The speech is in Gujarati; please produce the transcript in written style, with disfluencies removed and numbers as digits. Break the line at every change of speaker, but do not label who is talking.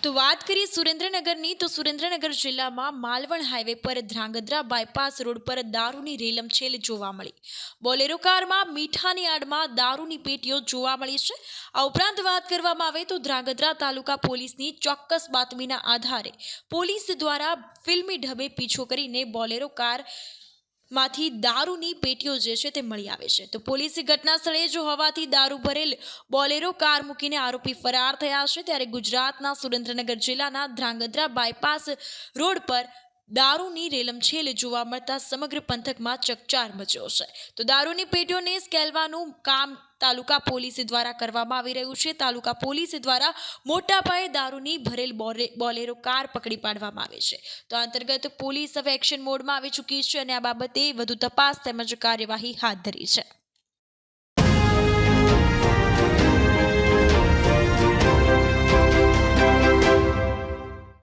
તો વાત કરીએ સુરેન્દ્રનગરની, તો સુરેન્દ્રનગર જિલ્લામાં માલવણ હાઈવે પર ધ્રાંગધ્રા બાયપાસ રોડ પર દારૂની રેલમછેલ જોવા મળી. બોલેરો કારમાં મીઠાની આડમાં દારૂની પેટીઓ જોવા મળી છે. આ ઉપરાંત વાત કરવામાં આવે તો ધ્રાંગધ્રા તાલુકા પોલીસની ચોક્કસ બાતમીના આધારે પોલીસ દ્વારા ફિલ્મી ઢબે પીછો કરીને બોલેરો કાર માંથી દારૂની પેટીઓ જે છે તે મળી આવે છે. તો પોલીસે ઘટના સ્થળે જ હોવાથી દારૂ ભરેલ બોલેરો કાર મૂકીને આરોપી ફરાર થયા છે. ત્યારે ગુજરાતના સુરેન્દ્રનગર જિલ્લાના ધ્રાંગધ્રા બાયપાસ રોડ પર દારૂની રેલમછેલ જોવા મળતા સમગ્ર પંથકમાં ચકચાર મચ્યો છે. તો દારૂની પેટીઓને સ્કેલવાનું કામ તાલુકા પોલીસ દ્વારા કરવામાં આવી રહ્યું છે. તાલુકા પોલીસ દ્વારા મોટા પાયે દારૂની ભરેલ બોલેરો કાર પકડી પાડવામાં આવે છે. તો આ અંતર્ગત પોલીસ હવે એક્શન મોડમાં આવી ચૂકી છે અને આ બાબતે વધુ તપાસ તેમજ કાર્યવાહી હાથ ધરી છે.